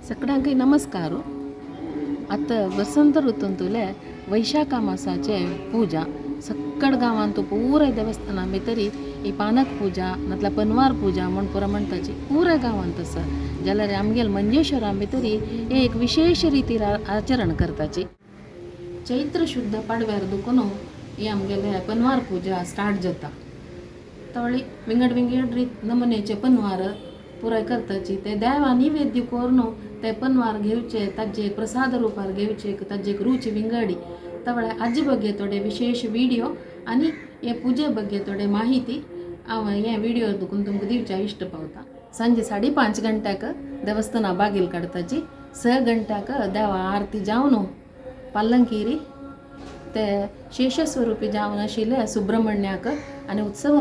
सगळ्यांक नमस्कार. आता वसंत ऋतूंतले वैशाख मासाचे पूजा सक्कड गांवांत पुराय देवस्थाना भितरी ही पानक पूजा नातल्या पनवार पूजा म्हण पुरा म्हणटाची पुराय गांवांत आसा. जाल्यार आमगेल मंजेश्वरा भितरी हे एक विशेष रिती आचरण करताची. चैत्र शुद्ध पाडव्यार दुखून ही आमगेले पनवार पूजा स्टार्ट जाता. तवळी विंगड रीत नमुन्याचे पनवार पुराय करताची. ते देवा निवेद्य करून ते पनवार घेवचे, ताजे प्रसाद रुपार घेवचे, ताजे रुच विंगडी. तवळे आजी बगे थोडे विशेष व्हिडिओ आणि हे पूजे बगे थोडे माहिती हांव हे व्हिडिओ दुखून तुमकां दिवच्या इश्ट पावता. सांजे 5:30 गंट्याक देवस्थाना बागेल काडताची. 6 गंट्याक देवा आरती जावन पालंकिरी ते शेषस्वरूपी जावन आशिल्ले सुब्रमण्याक आनी उत्सव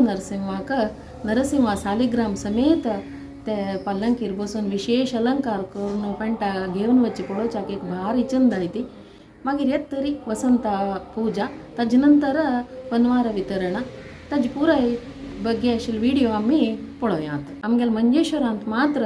नरसिंहा सालिग्राम समेत ते पालंकीर बसून विशेष अलंकार करून पेंटा घेवन वच्चे पळोवच्याक एक भारी चंद आय ती. मागीर येत तरी वसंत पूजा, ताजे नंतर पनवार वितरणा, ताजी पुराय बगे आशिल्ले व्हिडिओ आमी पळोवयात. आमगेल मंजेश्वरांत मात्र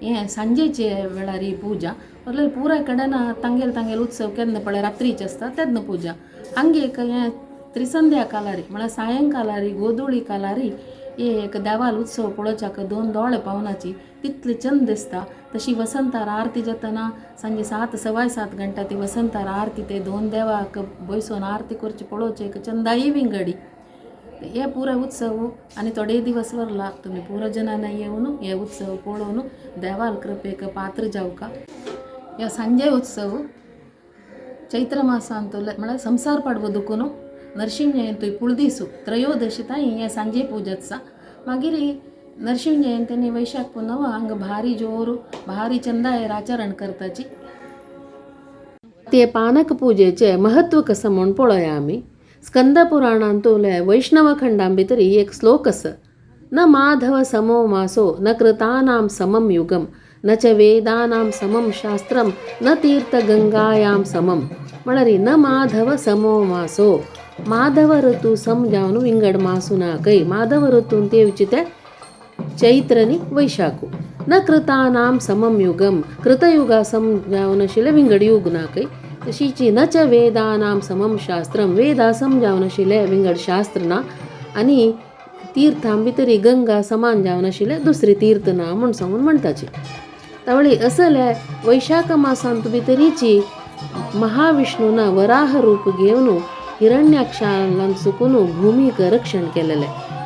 हे सांजेचे वेळार ही पूजा परले पुराय कडेन तांगेल उत्सव केन्ना पळय रात्रीचे आसता तेन्ना पूजा. हांगे एक हे त्रिसंध्या कालारी म्हळ्यार सायंकालारी गोधुळी कालारी एक देवाल उत्सव पळोवच्याक 2 दोळे पावनाची तितली चंद दिसता. तशी वसंतार आरती जातना सांजे 7 सव्वा 7 गंटा ती वसंतार आरती ते 2 देवाक बसून आरती करची पळोवचे एक चंदाई विंगडी. हे पुराय उत्सव आनी थोडे दिवस वरला तुम्ही पुरो जनांना येवन हे उत्सव पळोवन देवाल कृपेक पात्र जावका. ह्या सांजे उत्सव चैत्र मासांत म्हळ्यार संसार पाडवो दुखून नरसिंह जयंती पुळदिसू त्रयोदशी ताई हे सांजे पूजा आसा. मागीर नरसिंह जयंती वैशाख पुनव हांगा भारी जोर भारी चंदायर आचरण करताची. ते पानक पूजेचे महत्व कसं म्हूण पळोवया आमी. स्कंद पुराणांतले वैष्णव खंडां भितरी एक श्लोक आसा. न माधव समो मासो न कृतानां समम युगम न च वेदानां समम शास्त्रम न तीर्थगंगायां समम. म्हळ्यार न माधव समो मासो माधव ऋतू सम जावन विंगड मासू नाकय. माधव ऋतून तेवची ते चैत्रनी वैशाखू. न कृतानां समम युगम कृतयुगा सम जावन आशिल्ले विंगड युग नाकय. तशीची न च वेदानां समम शास्त्रम वेदा सम जावन आशिल्ले विंगड शास्त्र ना आनी तीर्थां भितरी गंगा समान जावन आशिल्ले दुसरे तीर्थ ना म्हूण सांगून म्हणटाची. तावळी असले वैशाख मासांत भितरीची महाविष्णून वराह रूप घेवन हिरण्याक्षान चुकून भूमीक रक्षण केलेले.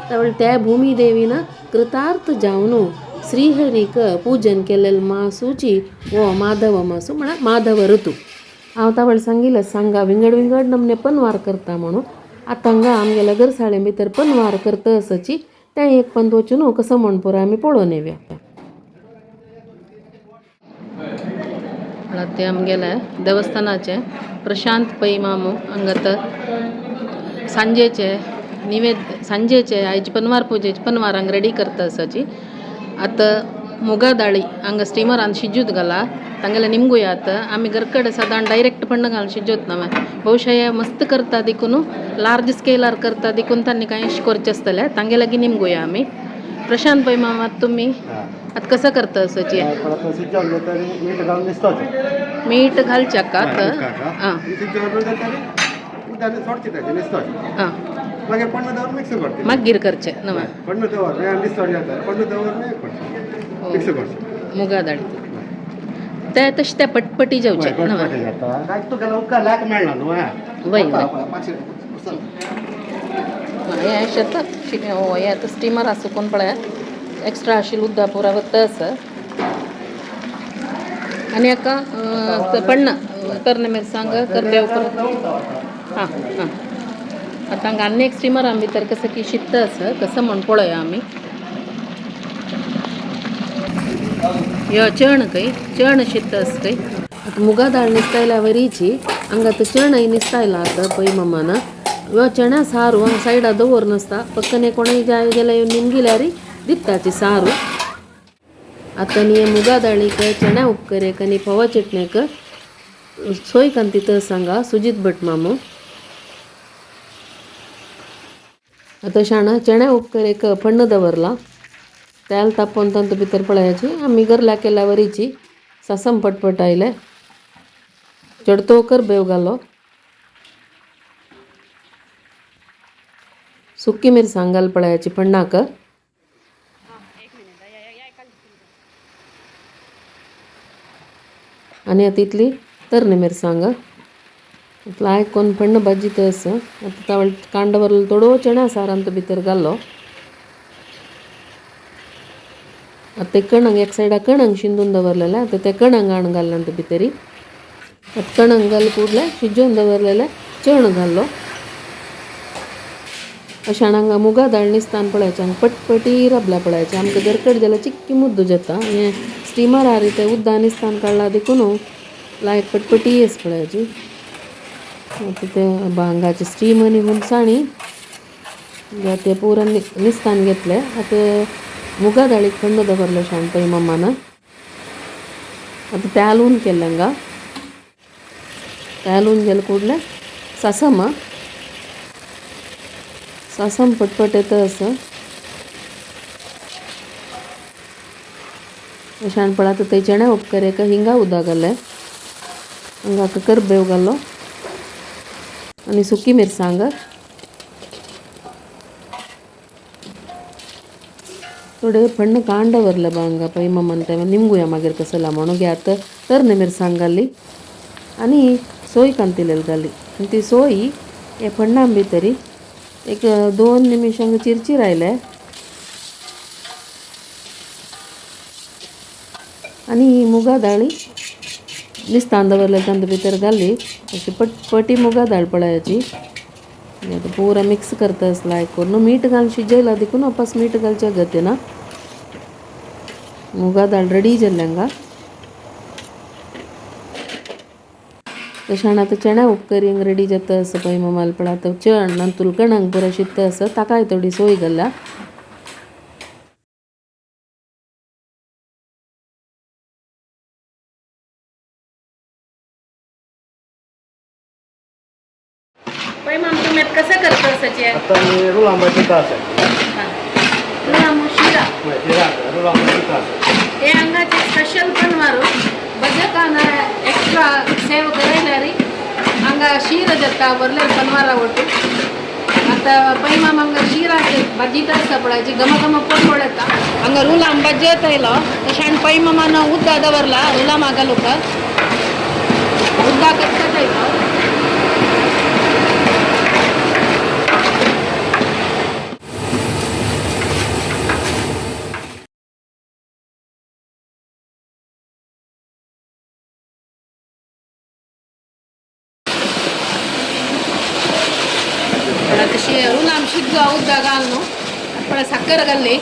तावळे त्या भूमी देवीन कृतार्थ जावन श्रीहरीक पूजन केलेले मासूची वो माधव मासू म्हळ्यार माधव ऋतू. हांव तावळे सांगिल्लें सांगा विंगड नमने पनवार करता म्हणून. आतां हांगा आमगेल्या घरसाळे भितर पनवार करता आसाची तें एक पंद वचून कसं म्हण पुरो आमी पळोवन येवया. ते आमगेले देवस्थानाचे प्रशांत पै मामू हांगात सांजेचे आयज पनवार पूजेचे पनवार हांगा रेडी करता आसाची. आतां मुगा दाळी हांगा स्टिमरान शिजूत घाला तांगेले निमगुयात. आमी घरकडेन सादारण डायरेक्ट पण्ण घालून शिजोत ना. भौशा हे मस्त करता देखून लार्ज स्केलार करता देखून तांणी कांय करचें आसतलें तांगे लागीं निमगुया आमी. प्रशांत पै मामा तुम्ही आता कसं करता असाची मीठ घालच्याक का हां मागीर करचे नवा मुगा दाळी ते तशें ते पटपटी जेवचे नवा वय हें शेत हें आतां स्टिमर आसुकून पळय एक्स्ट्रा आशिल्लो उद्दा पुरा वता आसा आनी हाका पण्ण तर्ण मिरसांग करबेव हां हां. आतां हांगा आनी एक स्टिमरा भितर कसं की शित्त आसा कसं म्हण पळोवया आमी. यो चण चण शित्त आसा खंय. आतां मुगा दाळ निसतायल्या वरीची हांगा आतां चणय निसतायला आतां पै मामान. ह्यो चण्या सारू हांगा सायडा दवर नासता पक्कने कोणय जाय जाल्यार निमगिल्यार दिताची सारू. आतां न्ही मुगा दाळीक चण्या उपकरेक आनी फोवा चटणेक सोय कांतित सांगा सुजीत भट मामू. आतां शाणा चण्या उपकरेक पण्ण दवरला तेल तापोवन तांत भितर पळयाची आमी गरल्या केल्या वरीची सासम पटपट आयले चढतो कर बेव घालो सुकी मिरसांग घाल पळयाची पण्णाक आणि आता इतली तरणे मिरसांग इतला आयकोन पण्ण भाजी तस आता तावळ कांड बरल थोडो चण्या सारांत भितर घालो आता ते कणंग एक सायडा कणंग शिंदून दवरलेले आता ते कणंग आण घालंत भितरी आता कणंग घाल कुडले शिजोवन दवरलेले चण घालो अशान हांगा मुगा दाळ निसतान पळयाचे हांगा पटपटी रबला पळयाचे आमकां दरकट जाल्यार चिक्की मुद्द जाता हे स्टिमर आरी ते उद्दा निसतान काडला देखून लायक पटपटी येस पळयाची आता ते भांगाचे स्टीम निघून साणी ते पुरण निसतान घेतले आता मुगा दाळीक थंड दवरले शाणपय मम्मान आता प्यालून केले हांगा प्यालून गेले कुडले सासम सासम पटपट येता असं शाणपळ आता ते चणे उपकार्याक हिंगा उदक घाले हांगा करबेव घालो आणि सुकी मिरसांग थोडे पण्ण कांड वरले हांगा पै मम्मान ते निमगुया मागीर कसला म्हणून घे आता तरणे मिरसांग घाली आणि सोय कांतिलेली घाली आणि ती सोय हे पण्णां भितरी एक 2 निमिषांक चिरचीर आयले आणि मुगा दाळी निसतान दवरले तांदूळ भितर घाली अशी पटपटी मुगा दाळ पळयाची आता पुरा मिक्स करता असला करून मीठ घाल शिजयला देखून वापस मीठ घालच्या गते ना मुगा दाळ रेडी जाल्ले हांगा तशान आता चण्या उपकरी हांगा रेडी जाता असं पळय मम्माल पण आता चण नंतूल कणंग पुरा शिजता असं ताकाय थोडी सोय घाला पै मग तुम्ही कसं करता असाचे आता मी रोल आंब्याची तास आहे शिरा रोल आंब्याची तास हे अंगाचे स्पेशल बनवारू बजकाना एक्स्ट्रा सेव करायला री ಹಂಗ ಶೀರ ಜತ್ತ ಬರ್ಲೆ ಪನ್ವಾರ ಒಟ್ಟು आता पैमा मंग शिरा भाजी तर सपडायची गम गम पडता हंगा रुला आंबाजी येता येलो तशान पैमा मान उद्दा दवरला रुला मागा लोक उद्दा कटकत येतो तशी रुलाम शिद्दू उद्दा घालनो पण साखर घालली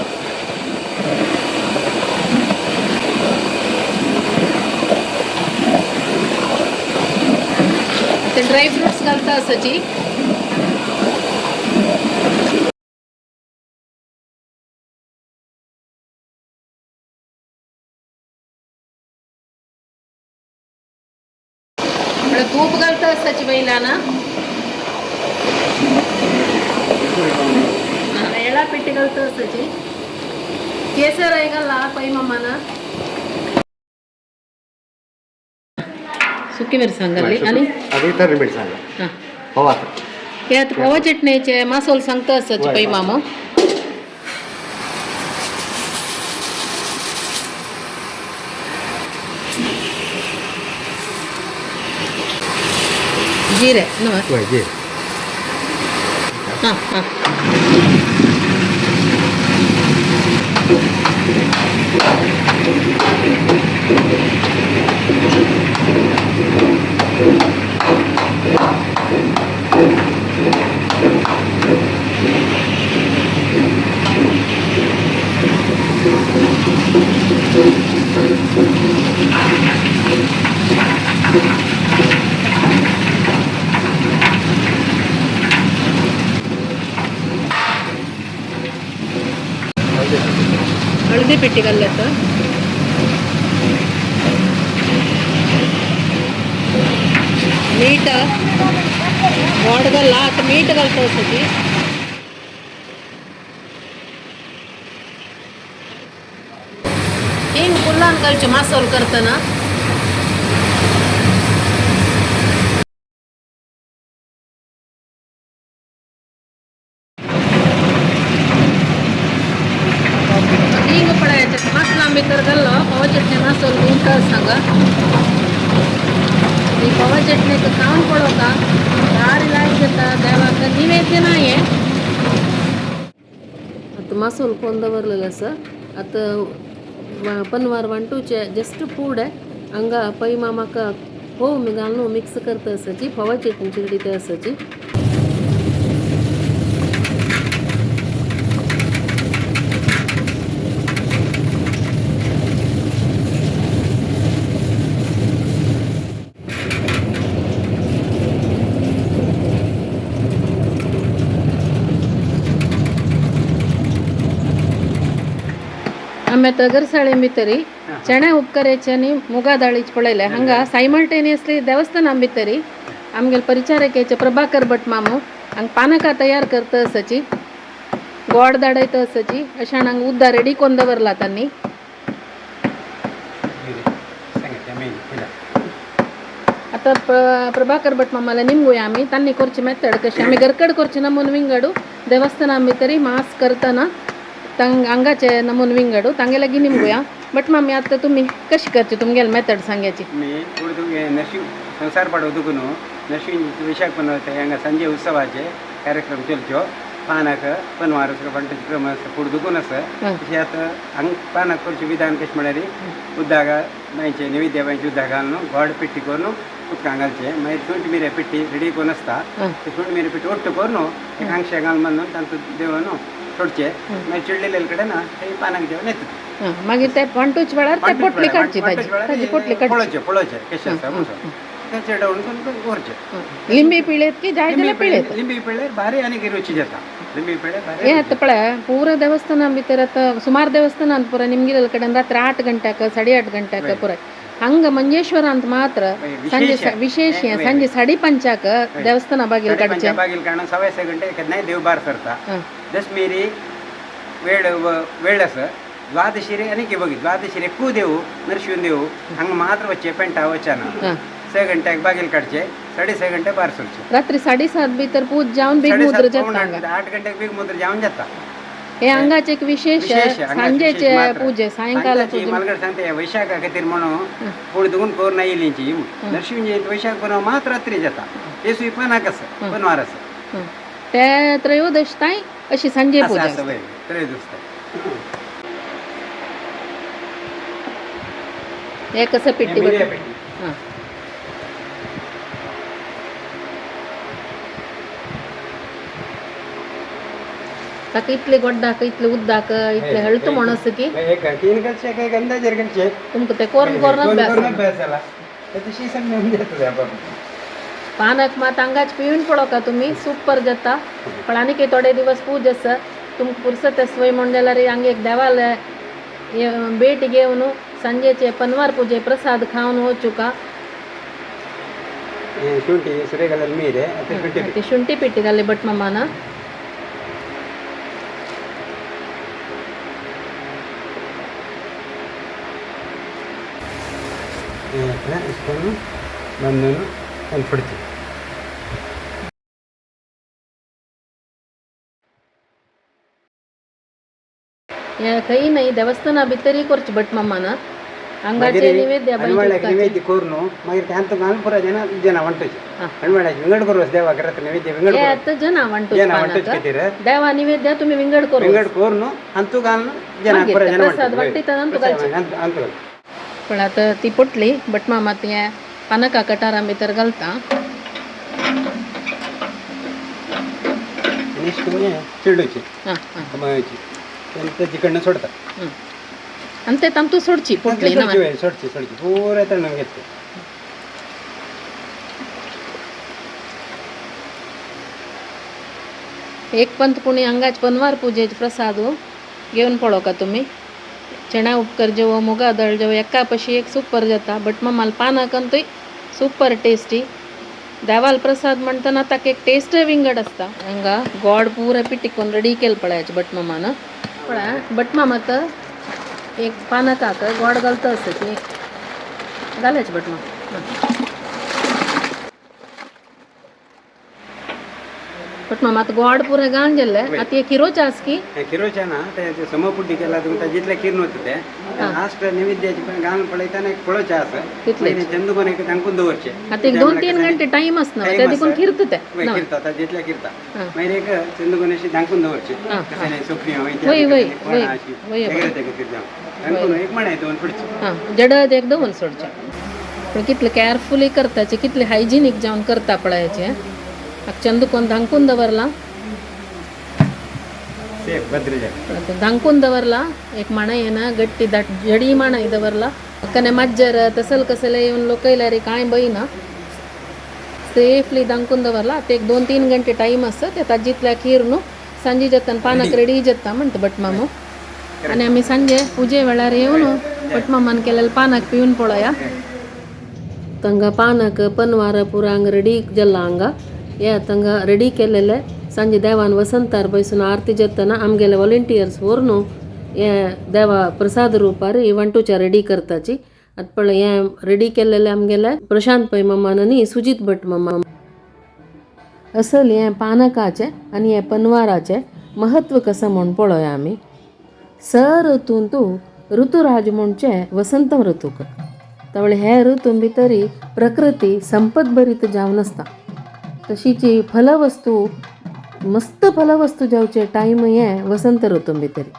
ते ड्राय फ्रूट्स घालता असाची तूप घालता असाची बैलाना एळा पेटी घालता असाची केसर आहे घाला पै मम्मान सुकी मिरसांग घाली आणि तर मिरसांग हां हो आता हे आता पवा चटणीचे मसाला सांगता असाची पै मामा जीरे नमस्ते जी हां हां हळदी पेटी घालले तर मीठ गोड घाला आता मीठ घालता असाची हिंग फुलान घालचे मासोल करतना मासोल उंट सांगा ಈ ಪವ ಚಟ್ನಿಗೆ ಕಾವು ಕೊಡೋಕ ಭಾರಿ लागता देवाक निवेद्य नाही आहे आता मासोल कोंदवरलेलं असं आता पनवार वांटूचे जस्ट फूड आहे हांगा पै म्हाका हो मी घालून मिक्स करता असाची फवा चटणीची रिती असाची आम्ही आता गरसाळे भितरी चणे उपकरायचे आणि मुगा डाळीचे पळयले हांगा सायमल्टेनियसली देवस्थाना भितरी आमगेल परिचारकेचे प्रभाकर भट मामू हांगा पानका तयार करता असाची गोड धाडयता असाची अशा हांगा उद्दा रेडी कोण दवरला तांणी आता प्रभाकर भट मामाला निमगुया आम्ही तांणी करची मेथड कशी आम्ही गरकड करची नमून विंगडू देवस्थाना भितरी मास करताना अंगाचे नमून विंगडू तांगे लागी निमगुया बट मामी आता तुम्ही कशी करची तुमगेल मेथड सांगायची मी नशीब संसार पाडवतून नशीब विशाख बनवते हांगा संजय उत्सवाचे कार्यक्रम चलच्यो पानाक पनवार पंटाचे क्रम पुढदुकून आसा तशें आतां हांगा पानाक करचें विधान कशें म्हळ्यार उद्दाक बांयचें नैवेद्य बांयचें उद्दाक घालून गोड पिट्टी करून उदकांत घालचें मागीर सुंठ मिरे पिट्टी रेडी करून आसता ते सुंठ मिरे पिट्टी ओट्ट करून एक हांगशें घालून बांदून तांतूं देवन सोडचें मागीर चिडलेले कडेन ते पानाक देवन येता मागीर ते पंटूच वेळार ते पोटली काडची ताजी पोटली काडची पळोवचें कशें आसा म्हणून तेचे डावून व्हरचें लिंबी पिळेत की जाय जाल्यार पिळेत लिंबी पिळ्यार भारी आनी रुची जाता लिंबी पिळ्यार भारी हे आता पळय पुरा देवस्थाना भितर आता सुमार देवस्थानांत पुरा निमगेल कडेन रात्री 8 ಗಂಟೆಕ 8:30 ಗಂಟೆಕ पुರ ಹಂಗ ಮಂಜೇಶ್ವರಂತ ಮಾತ್ರ ಸಂಜೆ ವಿಶೇಷ ಸಂಜೆ 5:30ಕ ದೇವಸ್ಥಾನ ಬಾಗಿಲು ಕಾಡ್ಚೆ ಬಾಗಿಲು ಕಾಣ 6:30 ಗಂಟೆ ಕದನೇ ದೇव बार सरता दसमेरी वेळ आसा द्वादशीरे आनी की बघी द्वादशीरे खूब देव नरशिवन देव हांगा मात्र वच्चे पेंटा वचना 6 घंट्याक बागिल काडचे 6:30 घंटे बार सरचे रात्री 7:30 भितर पूज जावन बीग मुद्र जाता 8 घंट्याक बीग मुद्र जावन जाता हे अंगाचे एक विशेष सांजेचे पूजे सायंकाल पूजे मलगड सांगते वैशाखा खातीर म्हणून पुढदुगून कोर आयलींची नरशिवन जयंती वैशाख बनव मात्र रात्री जाता हे सुई पानाक आसा पनवार आसा ते त्रयोदश ताई अशी सांजे पूजा त्रयोदश हे कसं पिट्टी हां ताका इतले गोड्डाक इतले उद्दाक इतले हळत म्हणस की तीन कलशे काही अंदाजेर कलशे तुमकां ते कोरून कोरून अभ्यास जाला तशी समजून जाता पानक मात अंगाच पिवन पडो का तुम्ही सुपर जाता पण आनी काही थोडे दिवस पूज आसा तुमकां फुरसत सोय म्हण जाल्यार हांगा एक देवाल भेट घेवन संजेचे पनवार पूजे प्रसाद खावन वचूं का ಶುಂಠಿ ಸುರೇಗಾಲಲ್ಲಿ ಮೀರೆ ती ಶುಂಠಿ पिट्टी घाली भट मामान ಇಸ್ಕೊಂಡು ಬಂದು ಅಲ್ಲಿ ಕೊಡ್ತೀವಿ काही नाही देवस्थाना भितरी करची भट मामान अंगाचे निवेद्य नैवेद्य करून मागीर ते हांतूक घालून पुरो जना वांटूचे हणवाड्याचे विंगड करूस देवाक रात्र नैवेद्य विंगड जना वांटूच खातीर देवा निवेद्य तुम्ही विंगड करू विंगड करून हांतूक घालून जना पुरो जना प्रसाद वाटता हांतूक पण आता ती पोटली भट मामा ती पानका कटारा भितर घालता चिडूची मागची तिकडनं सोडता आणि ते तांतू सोडची पोटली ना सोडची पुरा तळून घेतली एक पंत पुणे अंगाच पनवार पूजेचे प्रसाद घेऊन पडो का तुम्ही चणा उपकर जेवो मुगा दळ जेवो एका पशी एक सुपर जाता बट मामाल पानाकंतूय सुपर टेस्टी देवाल प्रसाद म्हणतना ताका एक टेस्ट विंगड आसता हांगा गोड पुरा पिटिकोन रेडी केलं पळयाचे बट मामान पळय बट मामा तर एक पानकाक गोड घालता असं की घालायचे बट मामा बट मामा आता गोड पुरे गाण गेले आता एक किरोच आस की किरोच्या ना ते समपुड्डी केला तुमचा जितले किरण होते ते लास्ट नैवेद्याची पण घालून पळयताना एक फळोच्या असं तितले चंदू कोण एक दांकून दवरचे आता एक 2-3 घंटे टाइम असना त्या देखून किरत ते किरता आता जितल्या किरता मागीर एक चंदू कोण अशी दांकून दवरचे तशें नाही सोपणी वय वय वय वय दांकून एक म्हणाय दोन पुढची हां जडद एक दोन सोडचे पण कितले केअरफुली करताचे कितले हायजिनिक जावन करता पळयाचे चंदू कोण दांकून दवरला सेफ भद्र दांकून दवरला एक माणा येना गट्टी दाट जडी माणा दवरला कने मज्जर तसल कसले येऊन लोक रे काय बईना सेफली दांकून दवरला ते एक 2-3 घंटे टाइम असतं ते ताजितल्या खीर न्हू सांजे जतन पानाक रेडी जत्ता म्हणता बट मामू आणि आम्ही सांजे पूजे वेळार येऊन बट मामान केलेलं पानाक पिऊन पळया तंगा पानाक पनवार पुरांग रेडी जल्ला हांगा या तंगा रेडी केलेले सांजे देवान वसंतार बैसून आरती जत्तना आमगेले वॉलंटियर्स वरनू हे देवा प्रसाद रुपार इवंटूच्या रेडी करताची आता पळ हे रेडी केलेले आमगेले प्रशांत पै मम्मान आणि सुजीत भट मम्मा असल हे पानकाचे आणि हे पनवाराचे महत्व कसं म्हूण पळोवया आमी स ऋतून तूं ऋतुराज म्हणचे वसंत ऋतूक त्यावेळी हे ऋतून भितरी प्रकृती संपत भरीत जावन आसता तशीची फलवस्तू मस्त फलवस्तू जावचे टायम हे वसंत ऋतून भितरी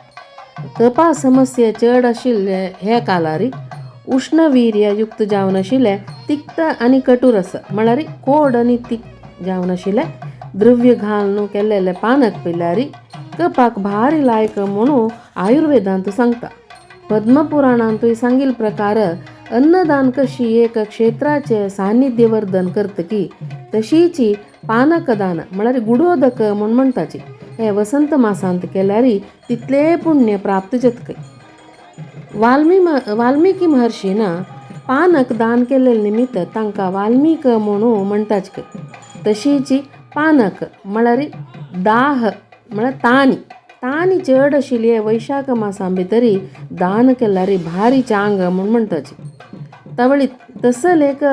तपा समस्या चड आशिल्ले हे कालारी उष्णवीर्य युक्त जावन आशिल्ले तिक्त आनी कटूर आसा म्हळ्यार कोड आनी तिक जावन आशिल्ले द्रव्य घालून केल्लेले पानक पिल्यारी कपाक भारी लायक म्हणून आयुर्वेदांत सांगता पद्मपुराणांतूय सांगिल प्रकार अन्नदान कशी एक क्षेत्राचे सान्निध्यवर्धन करतकी तशीची पानकदान म्हळ्यार गुडोदक म्हूण म्हणटाची हे वसंत मासांत केल्यारी तितले पुण्य प्राप्त जातकय वाल्मिकी महर्षीन पानक दान केलेले निमित्त तांकां वाल्मीक म्हणून म्हणटाच तशीची पानक म्हळ्यार दाह म्हळ्यार तानी चड आशिल्ली वैशाख मासां भितरी दान केल्यारी भारी चांग म्हूण म्हणटाची त्यावेळी तसल एक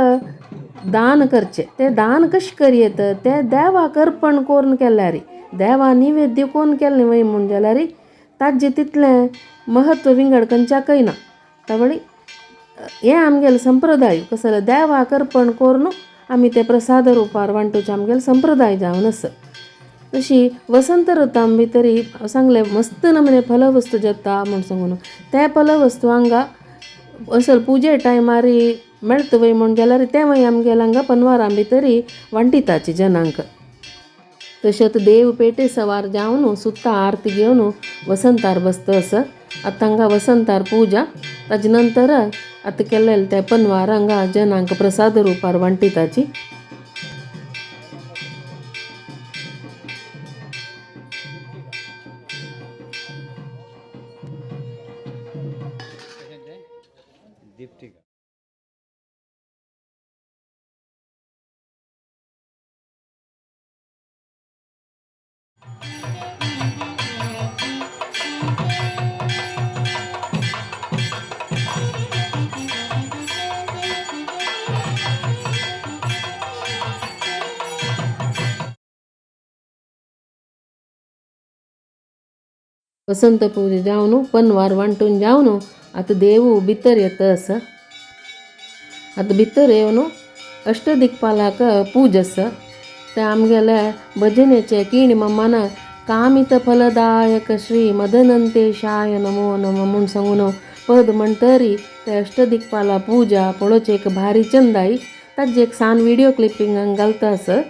दान करचे ते दान कशें करयेत ते देवाक अर्पण करून केल्यारी देवा निवेद्य कोण केल्लें वय म्हूण जाल्यार ताजें तितलें महत्व विंगड खंयच्याकय ना त्यावेळी हे आमगेले संप्रदाय कसले देवाक अर्पण करून आमी ते प्रसाद रुपार वांटूचे आमगेले संप्रदाय जावन आसा तशी वसंत ऋतां भितरी सांगले मस्त नमने फलवस्तू जाता म्हूण सांगून ते फलवस्तू हांगा असल पुजे टायमार मेळत वय म्हूण जाल्यार ते वय आमगेले हांगा पनवारां भितरी वांटिताची जनांक तशेंच देव पेटे सवार जावन सुत्ता आरती घेवन वसंतार बसता आसा आतां हांगा वसंतार पुजा ताजे नंतर आतां केल्लेले ते पनवार हांगा जनांक प्रसाद रुपार वांटिताची वसंत पूजा जावन पनवार वांटून जावन आतां देव भितर येता आसा आतां भितर येवन अष्टदिक्पालाक पूज आसा ते आमगेले भजनेचे कीण मम्मान कामित फलदायक श्री मदनंतेशाय नमो नम म्हूण सांगून पद म्हणटरी ते अष्टदिक्पाला पूजा पळोवचे एक भारी चंदाई ताजे एक सान व्हिडिओ क्लिपिंगाक घालता आसा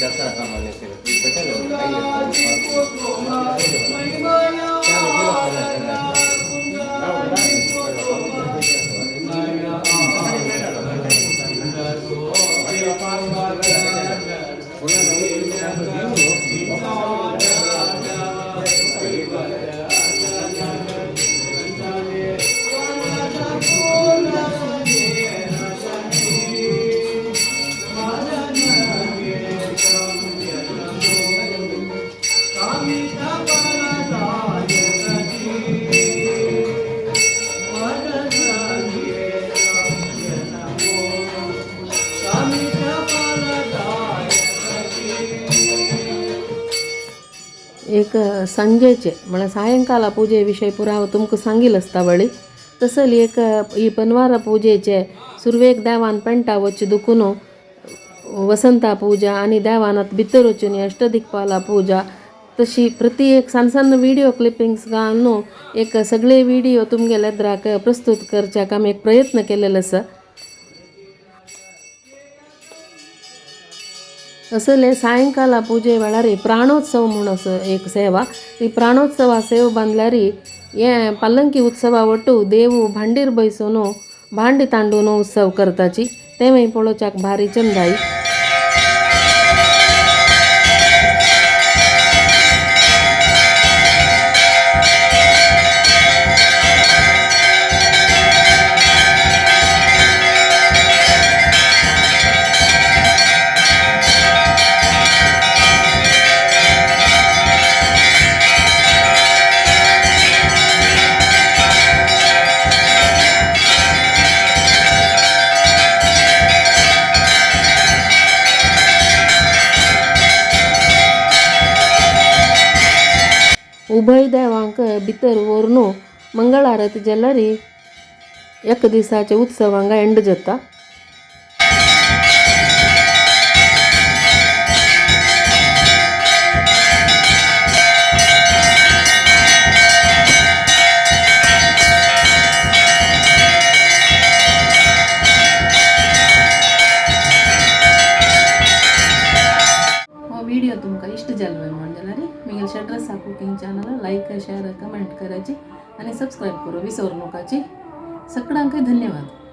दसरा सामान्य एक ಸಂಜೆचे म्हळ्यार ಸಾಯಂಕಾಲ ಪೂಜೆ ವಿಷಯ ಪೂರ हांव तुमकां सांगील आसता वळी तसली एक ಈ ಪನ್ವಾರ ಪೂಜೆचे सुरवेक देवान पेंटा वच्चे दुखून वसंता पूजा आणि देवानात भितर वचून अष्टदिक्पाला पूजा तशी प्रति एक सಣ್ಣ सಣ್ಣ व्हिडिओ क्लिपिंग्स घालून एक सगळे व्हिडिओ तुमगे लेद्राक प्रस्तुत करच्याक आमी एक प्रयत्न केलेलो आसा. असले सायंकाल पूजे वेळार प्राणोत्सव म्हणून असं एक सेवा ही प्राणोत्सवा सेव बांदल्यार हे पल्लंकी उत्सवा वटू देव भांडीर बैसून भांडी तांडून उत्सव करताची तेवूय पळोवच्याक भारी चंदाई. उभय देवांक भितर व्हरून मंगळ आरती जाल्यार एक दिसाचे उत्सव हांगा एंड जाता. व्हिडिओ तुमकां इश्ट जालो म्हणजे मिगेल शेड्रसा cooking channel like share comment करायची आणि सबस्क्राईब करू विसरू नकाची. सगळ्यांक धन्यवाद.